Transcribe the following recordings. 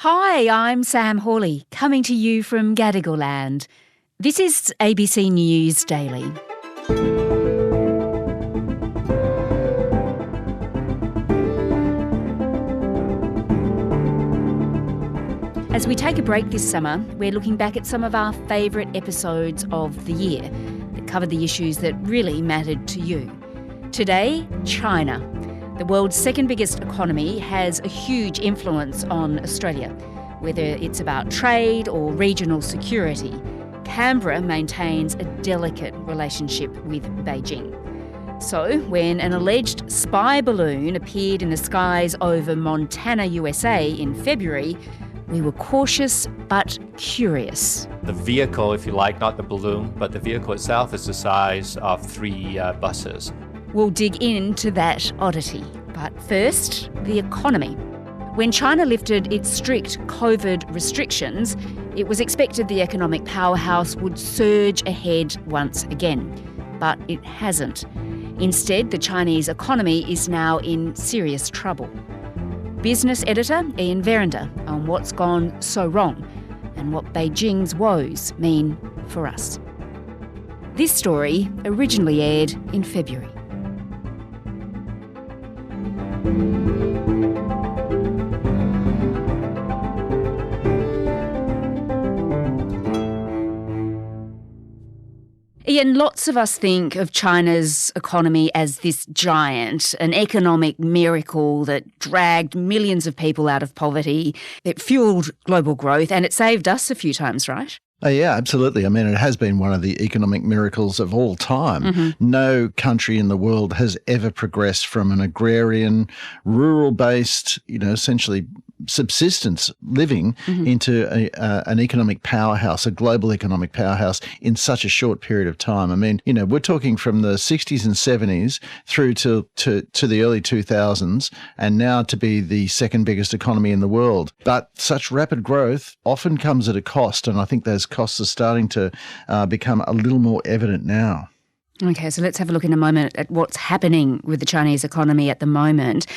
Hi, I'm Sam Hawley, coming to you from Gadigal Land. This is ABC News Daily. As we take a break this summer, we're looking back at some of our favourite episodes of the year that covered the issues that really mattered to you. Today, China. The world's second biggest economy has a huge influence on Australia. Whether it's about trade or regional security, Canberra maintains a delicate relationship with Beijing. So, when an alleged spy balloon appeared in the skies over Montana, USA in February, we were cautious but curious. The vehicle, if you like, not the balloon, but the vehicle itself is the size of 3 buses. We'll dig into that oddity. But first, the economy. When China lifted its strict COVID restrictions, it was expected the economic powerhouse would surge ahead once again. But it hasn't. Instead, the Chinese economy is now in serious trouble. Business editor Iain Verrender on what's gone so wrong and what Beijing's woes mean for us. This story originally aired in February. Iain, lots of us think of China's economy as this giant, an economic miracle that dragged millions of people out of poverty. It fueled global growth and it saved us a few times, right? Oh, yeah, absolutely. I mean, it has been one of the economic miracles of all time. Mm-hmm. No country in the world has ever progressed from an agrarian, rural-based, essentially subsistence living into an economic powerhouse, a global economic powerhouse in such a short period of time. I mean, we're talking from the 60s and 70s through to the early 2000s and now to be the second biggest economy in the world. But such rapid growth often comes at a cost, and I think those costs are starting to become a little more evident now. Okay, so let's have a look in a moment at what's happening with the Chinese economy at the moment.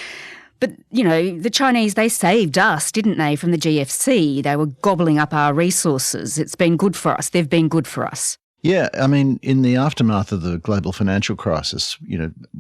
But, the Chinese, they saved us, didn't they, from the GFC? They were gobbling up our resources. It's been good for us. They've been good for us. Yeah, I mean, in the aftermath of the global financial crisis,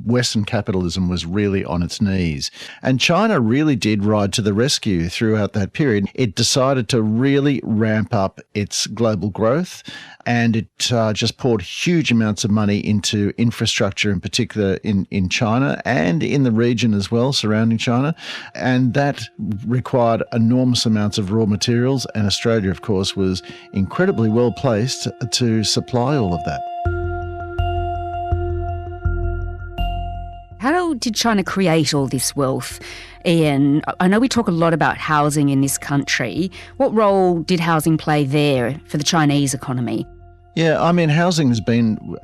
Western capitalism was really on its knees. And China really did ride to the rescue throughout that period. It decided to really ramp up its global growth, and it just poured huge amounts of money into infrastructure, in particular in China and in the region as well, surrounding China. And that required enormous amounts of raw materials. And Australia, of course, was incredibly well placed to supply all of that. How did China create all this wealth? Iain, I know we talk a lot about housing in this country. What role did housing play there for the Chinese economy? Yeah, I mean, housing has been,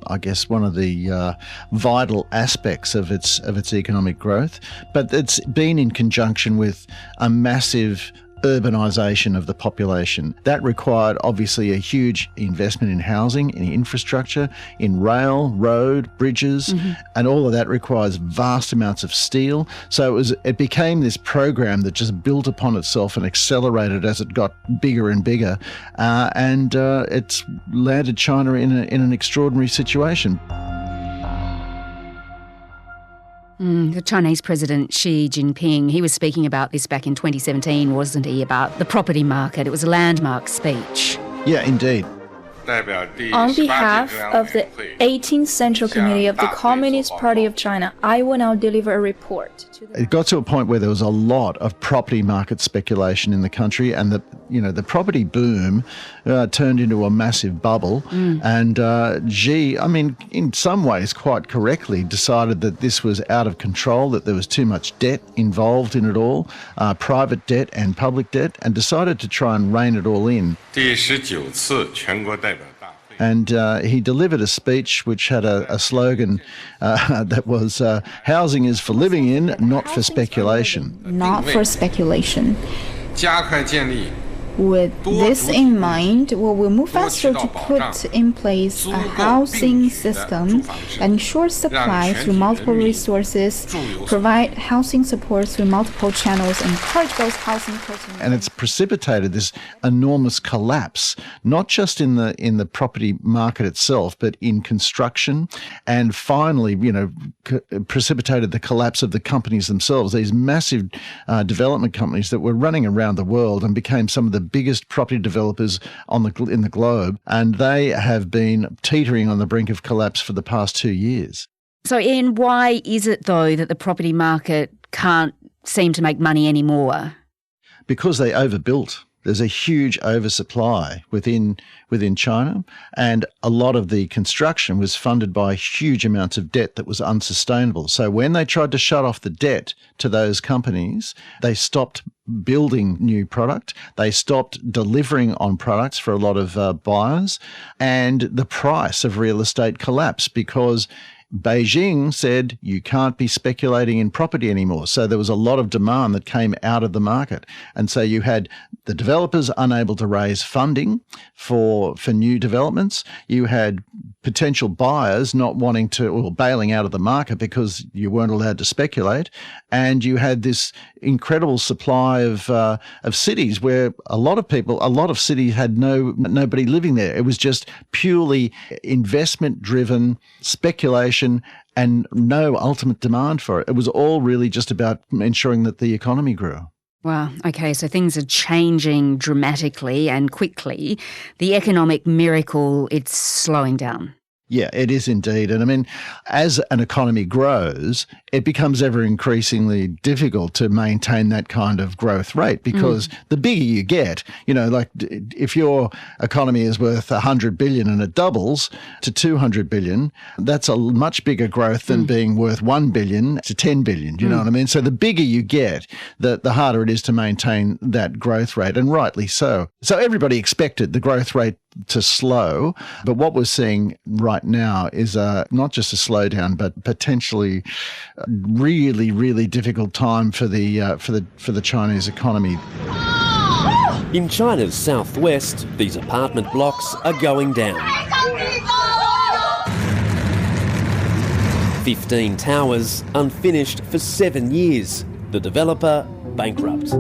I guess, one of the vital aspects of its economic growth, but it's been in conjunction with a massive urbanisation of the population. That required obviously a huge investment in housing, in infrastructure, in rail, road, bridges, and all of that requires vast amounts of steel. So it became this program that just built upon itself and accelerated as it got bigger and bigger, and it's landed China in an extraordinary situation. The Chinese President Xi Jinping, he was speaking about this back in 2017, wasn't he, about the property market. It was a landmark speech. Yeah, indeed. On behalf of the 18th Central Committee of the Communist Party of China, I will now deliver a report. It got to a point where there was a lot of property market speculation in the country, and the property boom turned into a massive bubble. And Xi, I mean, in some ways quite correctly, decided that this was out of control, that there was too much debt involved in it all, private debt and public debt, and decided to try and rein it all in. And he delivered a speech which had a slogan that was, housing is for living in, not for speculation. Not for speculation. With this in mind, we will move faster to put in place a housing system that ensures supply through multiple resources, provide housing support through multiple channels, and encourage those housing personnel. And it's precipitated this enormous collapse, not just in the property market itself, but in construction, and finally, precipitated the collapse of the companies themselves. These massive development companies that were running around the world and became some of the biggest property developers in the globe, and they have been teetering on the brink of collapse for the past 2 years. So, Iain, why is it, though, that the property market can't seem to make money anymore? Because they overbuilt. There's a huge oversupply within China, and a lot of the construction was funded by huge amounts of debt that was unsustainable. So when they tried to shut off the debt to those companies, they stopped building new product, they stopped delivering on products for a lot of buyers, and the price of real estate collapsed because Beijing said you can't be speculating in property anymore. So there was a lot of demand that came out of the market. And so you had the developers unable to raise funding for new developments. You had potential buyers not wanting to, or bailing out of the market because you weren't allowed to speculate. And you had this incredible supply of cities where a lot of cities had nobody living there. It was just purely investment-driven speculation and no ultimate demand for it. It was all really just about ensuring that the economy grew. Wow. Okay, so things are changing dramatically and quickly. The economic miracle, it's slowing down. Yeah, it is indeed. And I mean, as an economy grows, it becomes ever increasingly difficult to maintain that kind of growth rate because the bigger you get, like if your economy is worth 100 billion and it doubles to 200 billion, that's a much bigger growth than being worth 1 billion to 10 billion. You know what I mean? So the bigger you get, the harder it is to maintain that growth rate, and rightly so. So everybody expected the growth rate to slow, but what we're seeing right now is not just a slowdown, but potentially a really, really difficult time for the Chinese economy. In China's southwest, these apartment blocks are going down. 15 towers unfinished for 7 years. The developer bankrupt.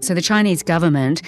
So the Chinese government,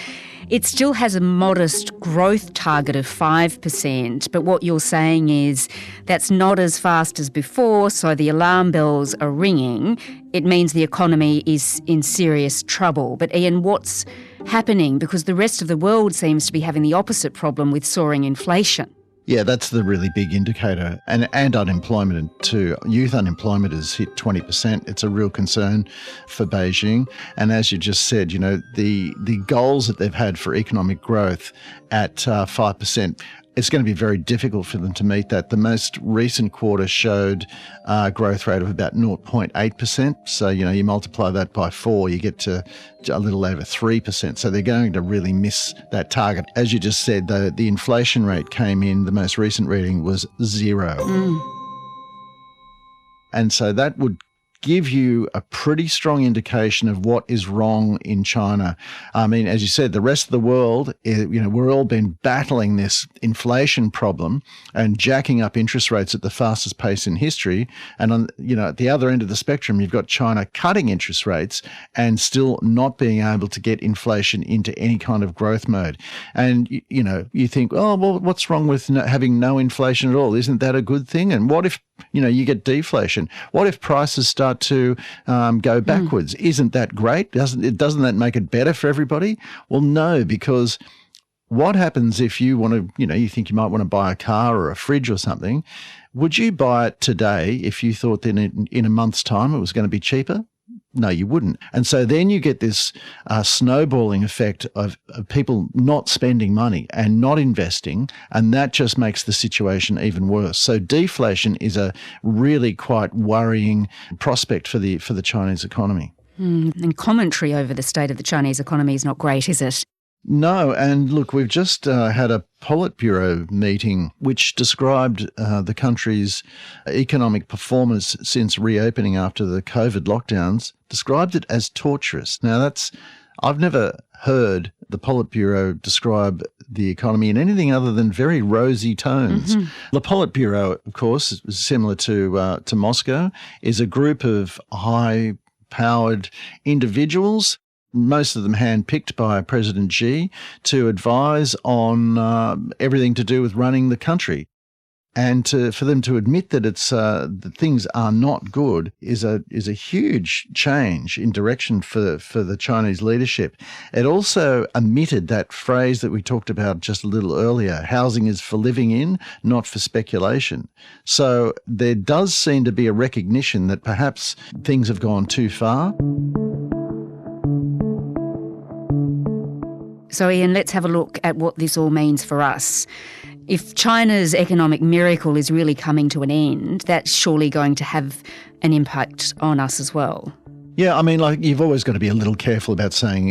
it still has a modest growth target of 5%, but what you're saying is that's not as fast as before, so the alarm bells are ringing. It means the economy is in serious trouble. But Iain, what's happening? Because the rest of the world seems to be having the opposite problem with soaring inflation. Yeah, that's the really big indicator. And unemployment too. Youth unemployment has hit 20%. It's a real concern for Beijing. And as you just said, the goals that they've had for economic growth at 5%, it's going to be very difficult for them to meet that. The most recent quarter showed a growth rate of about 0.8%. So, you multiply that by 4, you get to a little over 3%. So they're going to really miss that target. As you just said, the inflation rate came in, the most recent reading was 0. And so that would give you a pretty strong indication of what is wrong in China. I mean, as you said, the rest of the world, we're all been battling this inflation problem and jacking up interest rates at the fastest pace in history. And at the other end of the spectrum, you've got China cutting interest rates and still not being able to get inflation into any kind of growth mode. And, you think, oh, well, what's wrong with having no inflation at all? Isn't that a good thing? And what if, you get deflation? What if prices start to go backwards? Isn't that great? Doesn't that make it better for everybody? Well, no, because what happens if you want to, you think you might want to buy a car or a fridge or something? Would you buy it today if you thought that in a month's time it was going to be cheaper? No, you wouldn't. And so then you get this snowballing effect of people not spending money and not investing, and that just makes the situation even worse. So deflation is a really quite worrying prospect for the Chinese economy. And commentary over the state of the Chinese economy is not great, is it? No, and look, we've just had a Politburo meeting which described the country's economic performance since reopening after the COVID lockdowns, described it as torturous. Now, I've never heard the Politburo describe the economy in anything other than very rosy tones. Mm-hmm. The Politburo, of course, is similar to Moscow, is a group of high-powered individuals, most of them handpicked by President Xi, to advise on everything to do with running the country. And for them to admit that that things are not good is a huge change in direction for the Chinese leadership. It also omitted that phrase that we talked about just a little earlier: housing is for living in, not for speculation. So there does seem to be a recognition that perhaps things have gone too far. So, Iain, let's have a look at what this all means for us. If China's economic miracle is really coming to an end, that's surely going to have an impact on us as well. Yeah, I mean, like, you've always got to be a little careful about saying,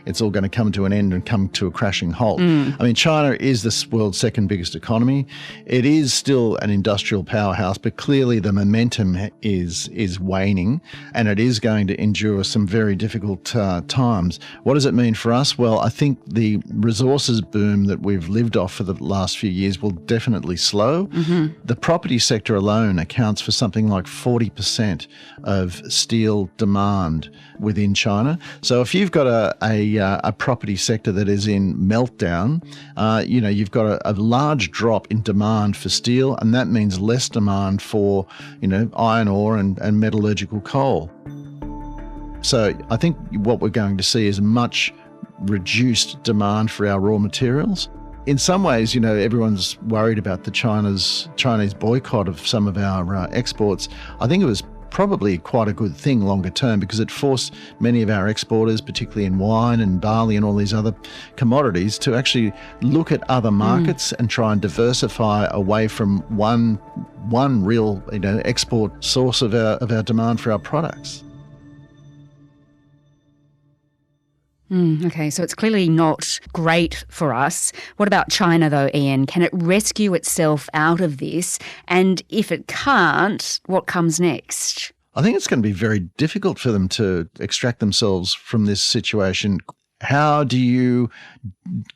it's all going to come to an end and come to a crashing halt. I mean, China is the world's second biggest economy. It is still an industrial powerhouse, but clearly the momentum is waning, and it is going to endure some very difficult times. What does it mean for us? Well, I think the resources boom that we've lived off for the last few years will definitely slow. Mm-hmm. The property sector alone accounts for something like 40% of steel demand within China. So if you've got a property sector that is in meltdown, you've got a large drop in demand for steel, and that means less demand for, iron ore and metallurgical coal. So I think what we're going to see is much reduced demand for our raw materials. In some ways, everyone's worried about the Chinese boycott of some of our exports. I think it was probably quite a good thing longer term, because it forced many of our exporters, particularly in wine and barley and all these other commodities, to actually look at other markets and try and diversify away from one real export source of our demand for our products. Okay, so it's clearly not great for us. What about China, though, Iain? Can it rescue itself out of this? And if it can't, what comes next? I think it's going to be very difficult for them to extract themselves from this situation. How do you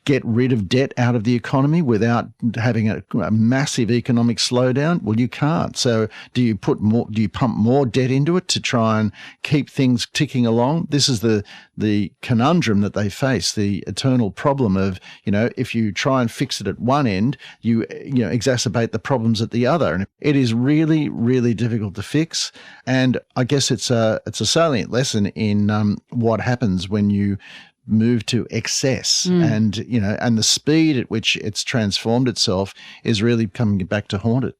get rid of debt out of the economy without having a massive economic slowdown? Well, you can't. So do you pump more debt into it to try and keep things ticking along? This is the conundrum that they face, the eternal problem of, if you try and fix it at one end, you exacerbate the problems at the other. And it is really, really difficult to fix. And I guess it's a salient lesson in what happens when you move to excess, and the speed at which it's transformed itself is really coming back to haunt it.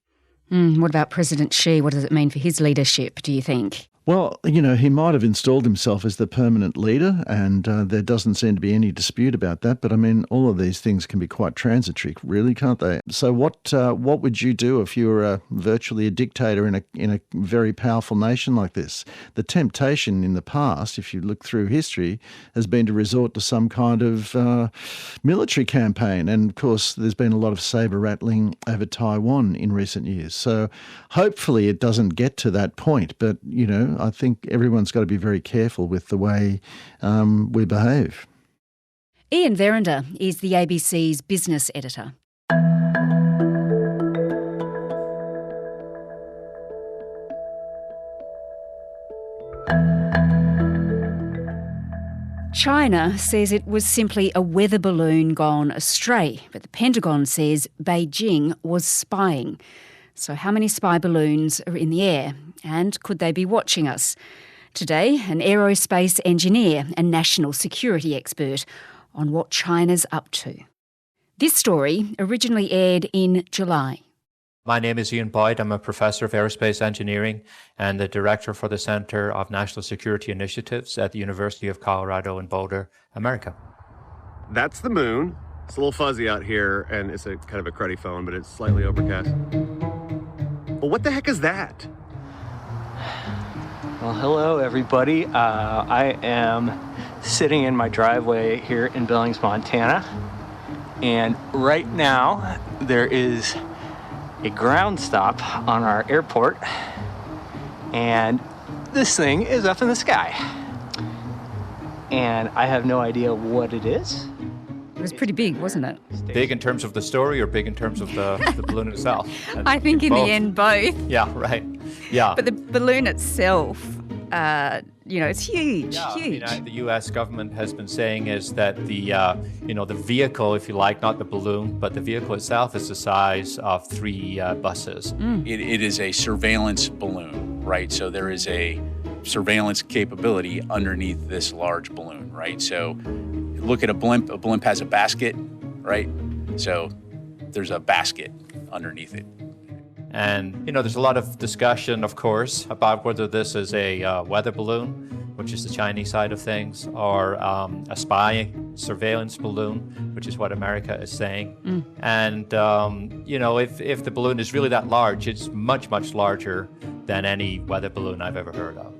What about President Xi? What does it mean for his leadership, do you think? Well, he might have installed himself as the permanent leader, and there doesn't seem to be any dispute about that. But I mean, all of these things can be quite transitory, really, can't they? So what would you do if you were virtually a dictator in a very powerful nation like this? The temptation in the past, if you look through history, has been to resort to some kind of military campaign. And of course, there's been a lot of saber rattling over Taiwan in recent years. So hopefully it doesn't get to that point. But, I think everyone's got to be very careful with the way we behave. Iain Verrender is the ABC's business editor. China says it was simply a weather balloon gone astray, but the Pentagon says Beijing was spying. So how many spy balloons are in the air, and could they be watching us? Today, an aerospace engineer and national security expert on what China's up to. This story originally aired in July. My name is Iain Boyd. I'm a professor of aerospace engineering and the director for the Center of National Security Initiatives at the University of Colorado in Boulder, America. That's the moon. It's a little fuzzy out here, and it's a kind of a cruddy phone, but it's slightly overcast. But what the heck is that? Well, hello, everybody. I am sitting in my driveway here in Billings, Montana. And right now, there is a ground stop on our airport. And this thing is up in the sky. And I have no idea what it is. It was pretty big, wasn't it? Big in terms of the story or big in terms of the balloon itself? I think in both. the end, both. Yeah, right. Yeah. But the balloon itself, it's huge, Yeah, huge. The U.S. government has been saying is that the vehicle, if you like, not the balloon, but the vehicle itself is the size of 3 buses. It is a surveillance balloon, right? So there is a surveillance capability underneath this large balloon, right? So look at a blimp. A blimp has a basket, right? So there's a basket underneath it. And, there's a lot of discussion, of course, about whether this is a weather balloon, which is the Chinese side of things, or a spy surveillance balloon, which is what America is saying. And, if the balloon is really that large, it's much, much larger than any weather balloon I've ever heard of.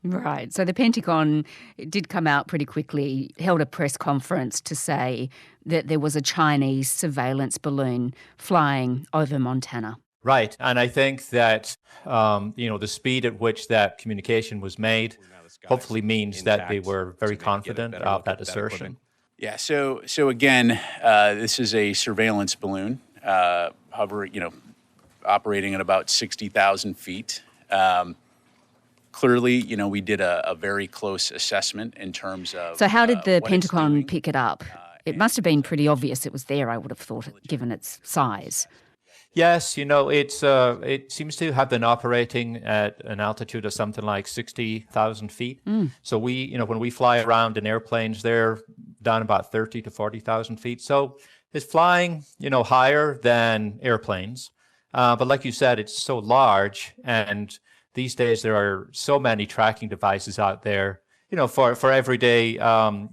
Right. So the Pentagon did come out pretty quickly, held a press conference to say that there was a Chinese surveillance balloon flying over Montana. Right. And I think that, the speed at which that communication was made hopefully means that they were very confident of that assertion. Yeah. So again, this is a surveillance balloon, operating at about 60,000 feet. Clearly, we did a very close assessment in terms of. So how did the Pentagon pick it up? It must have been pretty obvious it was there, I would have thought, given its size. Yes, it seems to have been operating at an altitude of something like 60,000 feet. So when we fly around in airplanes, they're down about 30 to 40,000 feet. So it's flying, higher than airplanes. But like you said, it's so large, and these days there are so many tracking devices out there, for everyday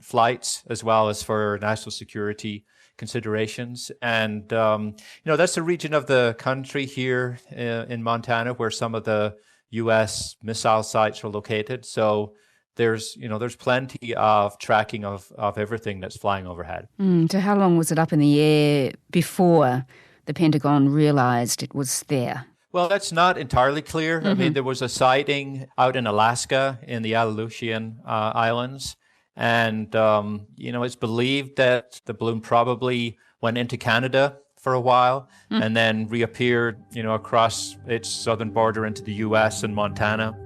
flights as well as for national security considerations. And, that's the region of the country here in Montana where some of the U.S. missile sites are located. So there's plenty of tracking of everything that's flying overhead. So how long was it up in the air before the Pentagon realized it was there? Well, that's not entirely clear. I mean, there was a sighting out in Alaska in the Aleutian Islands. And, it's believed that the balloon probably went into Canada for a while and then reappeared, across its southern border into the U.S. and Montana.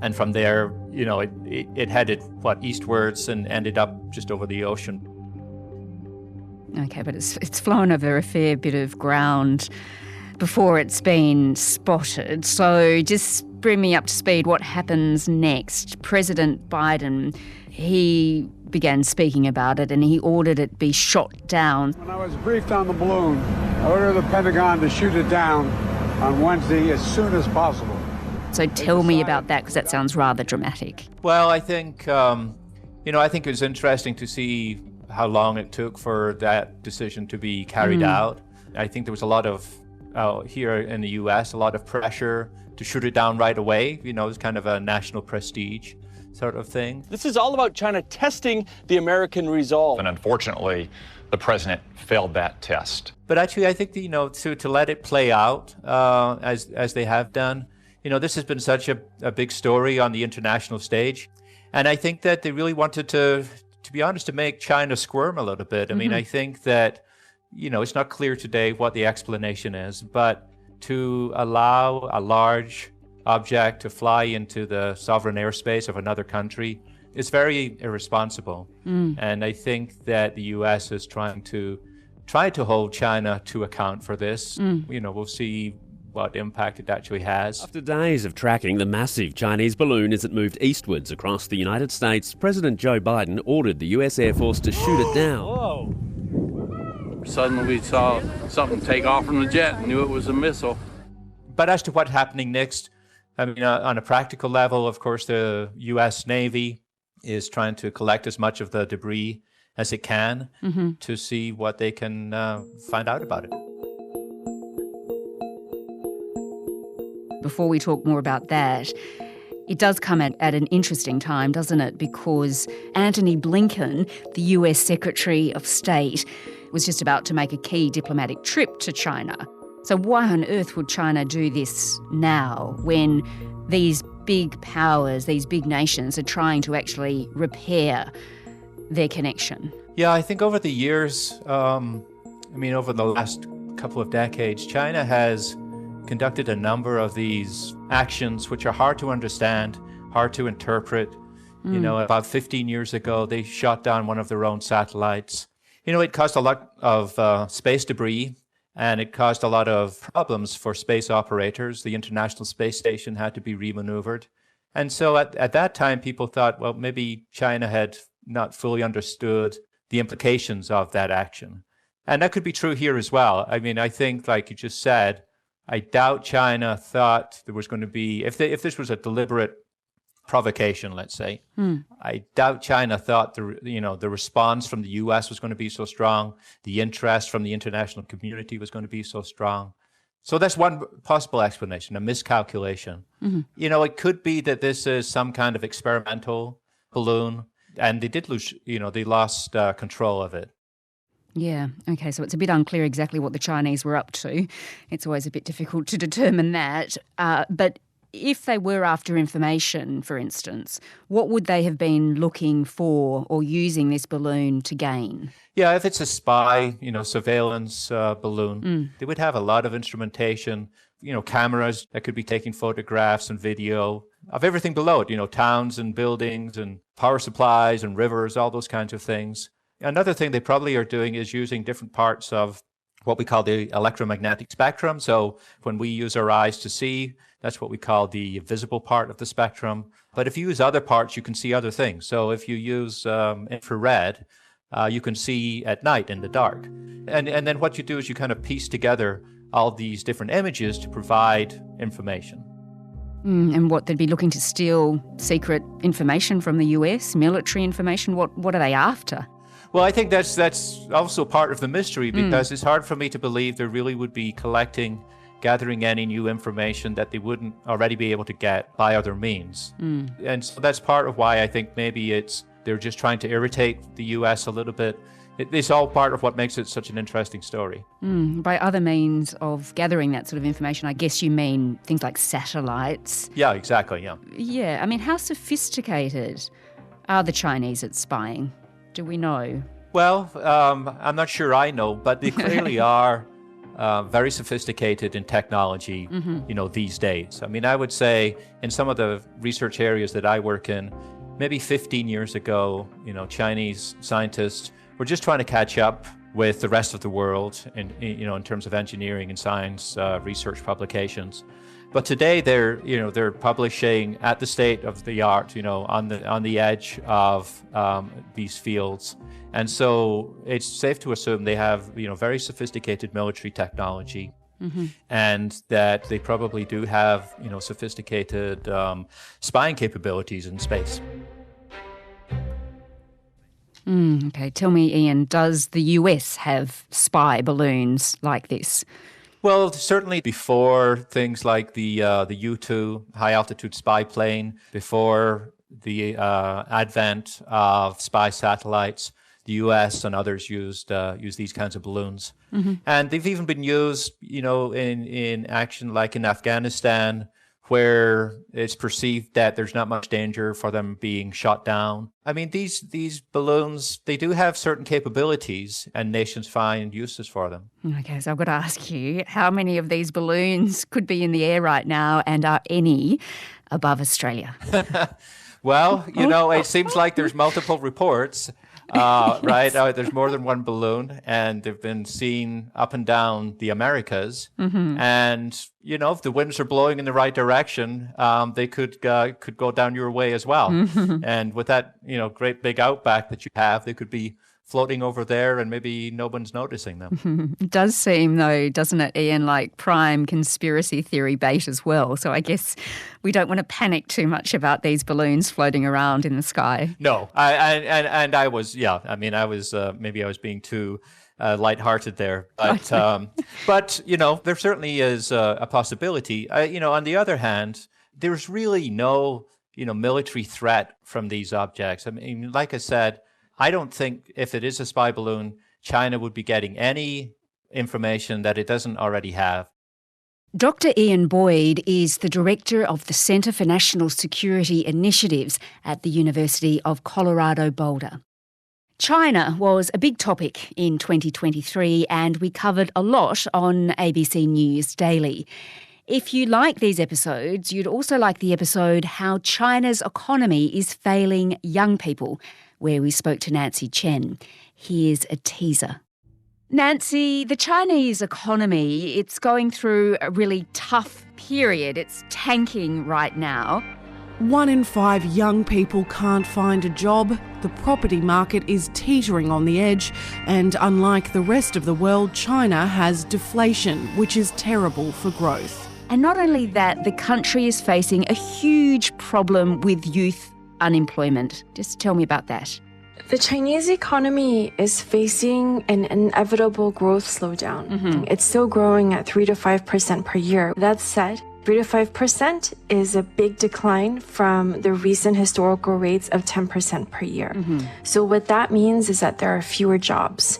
And from there, it headed, eastwards and ended up just over the ocean. Okay, but it's flown over a fair bit of ground before it's been spotted. So just bring me up to speed. What happens next? President Biden, he began speaking about it and he ordered it be shot down. When I was briefed on the balloon, I ordered the Pentagon to shoot it down on Wednesday as soon as possible. So tell me about that, because that sounds rather dramatic. Well, I think, I think it was interesting to see how long it took for that decision to be carried out. I think there was a lot of, here in the U.S., a lot of pressure to shoot it down right away. It's kind of a national prestige sort of thing. This is all about China testing the American resolve. And unfortunately, the president failed that test. But actually, I think, to let it play out as they have done, this has been such a big story on the international stage. And I think that they really wanted to be honest, to make China squirm a little bit. I mean, I think that, it's not clear today what the explanation is, but to allow a large object to fly into the sovereign airspace of another country is very irresponsible. And I think that the U.S. is trying to hold China to account for this. We'll see what impact it actually has. After days of tracking the massive Chinese balloon as it moved eastwards across the United States, President Joe Biden ordered the US Air Force to shoot it down. Whoa. Suddenly we saw something take off from the jet and knew it was a missile. But as to what's happening next, I mean, on a practical level, of course, the U.S. Navy is trying to collect as much of the debris as it can to see what they can find out about it. Before we talk more about that, It does come at an interesting time, doesn't it? Because Antony Blinken, the US Secretary of State, was just about to make a key diplomatic trip to China. So why on earth would China do this now when these big powers, these big nations are trying to actually repair their connection? Yeah, I think over the years, over the last couple of decades, China has conducted a number of these actions which are hard to understand, hard to interpret. About 15 years ago, they shot down one of their own satellites. It caused a lot of space debris, and it caused a lot of problems for space operators. The International Space Station had to be remaneuvered. And so at that time, people thought, well, maybe China had not fully understood the implications of that action. And that could be true here as well. I think, like you just said, I doubt China thought there was going to be, if this was a deliberate provocation, let's say, I doubt China thought the response from the US was going to be so strong, the interest from the international community was going to be so strong. So that's one possible explanation, a miscalculation. It could be that this is some kind of experimental balloon, and they did lose, they lost control of it. Yeah, okay, so it's a bit unclear exactly what the Chinese were up to. It's always a bit difficult to determine that. But if they were after information, for instance, what would they have been looking for or using this balloon to gain? Yeah, if it's a spy, surveillance balloon, they would have a lot of instrumentation, cameras that could be taking photographs and video of everything below it, towns and buildings and power supplies and rivers, all those kinds of things. Another thing they probably are doing is using different parts of what we call the electromagnetic spectrum. So when we use our eyes to see, that's what we call the visible part of the spectrum. But if you use other parts, you can see other things. So if you use infrared, you can see at night in the dark. And then what you do is you kind of piece together all these different images to provide information. And what, they'd be looking to steal secret information from the US, military information? What are they after? Well, I think that's also part of the mystery, because it's hard for me to believe they really would be gathering any new information that they wouldn't already be able to get by other means. And so that's part of why I think maybe they're just trying to irritate the US a little bit. It's all part of what makes it such an interesting story. By other means of gathering that sort of information, I guess you mean things like satellites. Yeah, exactly, yeah. Yeah, how sophisticated are the Chinese at spying? Do we know? Well, I'm not sure I know, but they clearly are very sophisticated in technology, these days. I would say in some of the research areas that I work in, maybe 15 years ago, Chinese scientists were just trying to catch up with the rest of the world in terms of engineering and science research publications. But today they're publishing at the state of the art, on the edge of these fields. And so it's safe to assume they have, very sophisticated military technology, and that they probably do have, sophisticated spying capabilities in space. Okay, tell me, Iain, does the US have spy balloons like this? Well, certainly before things like the U-2 high-altitude spy plane, before the advent of spy satellites, the U.S. and others used these kinds of balloons. And they've even been used, in action like in Afghanistan, where it's perceived that there's not much danger for them being shot down. These balloons, they do have certain capabilities, and nations find uses for them. Okay, so I've got to ask you, how many of these balloons could be in the air right now, and are any above Australia? Well, it seems like there's multiple reports, right? There's more than one balloon, and they've been seen up and down the Americas. And, if the winds are blowing in the right direction, they could go down your way as well. And with that, great big outback that you have, they could be floating over there and maybe no one's noticing them. It does seem, though, doesn't it, Iain, like prime conspiracy theory bait as well. So I guess we don't want to panic too much about these balloons floating around in the sky. No, I was maybe I was being too lighthearted there. But there certainly is a possibility. On the other hand, there's really no military threat from these objects. I mean, like I said, I don't think if it is a spy balloon, China would be getting any information that it doesn't already have. Dr. Iain Boyd is the director of the Centre for National Security Initiatives at the University of Colorado Boulder. China was a big topic in 2023, and we covered a lot on ABC News Daily. If you like these episodes, you'd also like the episode How China's Economy is Failing Young People, where we spoke to Nancy Chen. Here's a teaser. Nancy, the Chinese economy, it's going through a really tough period. It's tanking right now. 1 in 5 young people can't find a job, the property market is teetering on the edge, and unlike the rest of the world, China has deflation, which is terrible for growth. And not only that, the country is facing a huge problem with youth unemployment. Just tell me about that. The Chinese economy is facing an inevitable growth slowdown. It's still growing at 3 to 5% per year. That said, 3 to 5% is a big decline from the recent historical rates of 10% per year. So what that means is that there are fewer jobs.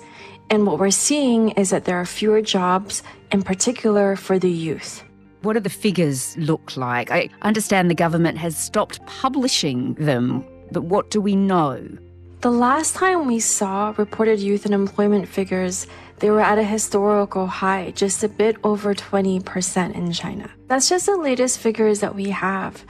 And what we're seeing is that there are fewer jobs, in particular for the youth. What do the figures look like? I understand the government has stopped publishing them, but what do we know? The last time we saw reported youth unemployment figures, they were at a historical high, just a bit over 20% in China. That's just the latest figures that we have.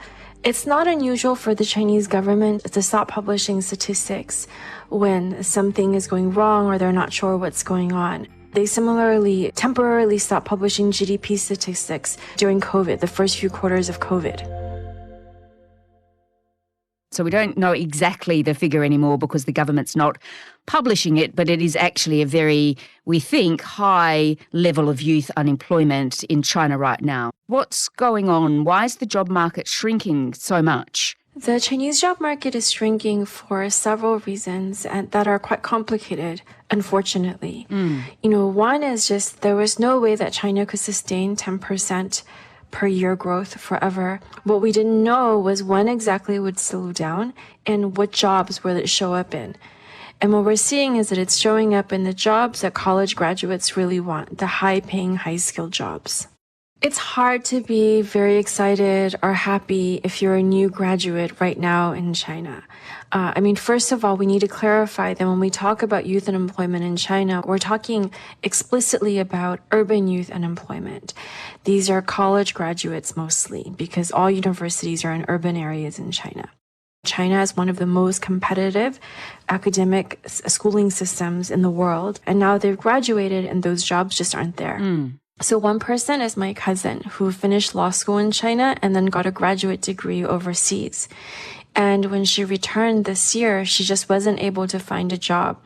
It's not unusual for the Chinese government to stop publishing statistics when something is going wrong or they're not sure what's going on. They similarly temporarily stopped publishing GDP statistics during COVID, the first few quarters of COVID. So we don't know exactly the figure anymore because the government's not publishing it, but it is actually a very, we think, high level of youth unemployment in China right now. What's going on? Why is the job market shrinking so much? The Chinese job market is shrinking for several reasons and that are quite complicated, unfortunately. One is just there was no way that China could sustain 10% per year growth forever. What we didn't know was when exactly it would slow down and what jobs will it show up in. And what we're seeing is that it's showing up in the jobs that college graduates really want, the high-paying, high-skilled jobs. It's hard to be very excited or happy if you're a new graduate right now in China. First of all, we need to clarify that when we talk about youth unemployment in China, we're talking explicitly about urban youth unemployment. These are college graduates mostly, because all universities are in urban areas in China. China is one of the most competitive academic schooling systems in the world, and now they've graduated and those jobs just aren't there. So one person is my cousin who finished law school in China and then got a graduate degree overseas. And when she returned this year, she just wasn't able to find a job.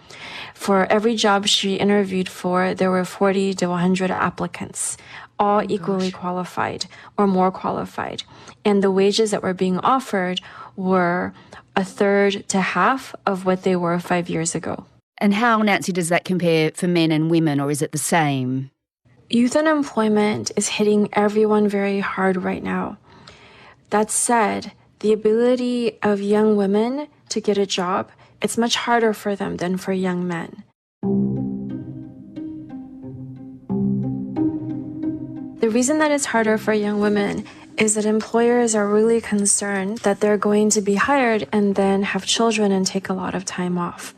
For every job she interviewed for, there were 40 to 100 applicants, all equally qualified or more qualified. And the wages that were being offered were a third to half of what they were 5 years ago. And how, Nancy, does that compare for men and women, or is it the same? Youth unemployment is hitting everyone very hard right now. That said, the ability of young women to get a job, it's much harder for them than for young men. The reason that it's harder for young women is that employers are really concerned that they're going to be hired and then have children and take a lot of time off.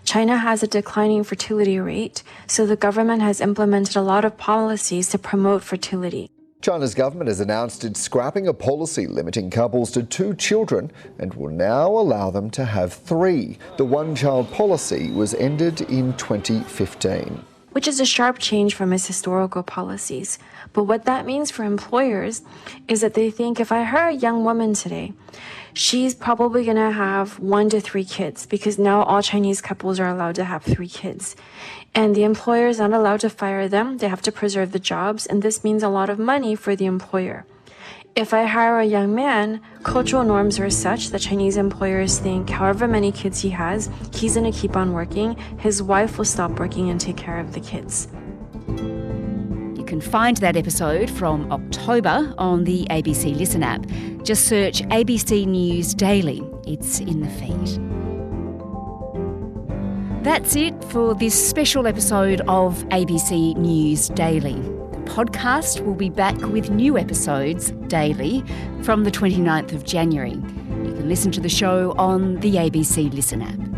China has a declining fertility rate, so the government has implemented a lot of policies to promote fertility. China's government has announced it's scrapping a policy limiting couples to 2 children and will now allow them to have 3. The one-child policy was ended in 2015. Which is a sharp change from its historical policies. But what that means for employers is that they think if I hire a young woman today, she's probably going to have 1 to 3 kids because now all Chinese couples are allowed to have 3 kids. And the employer is not allowed to fire them. They have to preserve the jobs. And this means a lot of money for the employer. If I hire a young man, cultural norms are such that Chinese employers think however many kids he has, he's going to keep on working. His wife will stop working and take care of the kids. can find that episode from October on the ABC Listen app. Just search ABC News Daily. It's in the feed. That's it for this special episode of ABC News Daily. The podcast will be back with new episodes daily from the 29th of January. You can listen to the show on the ABC Listen app.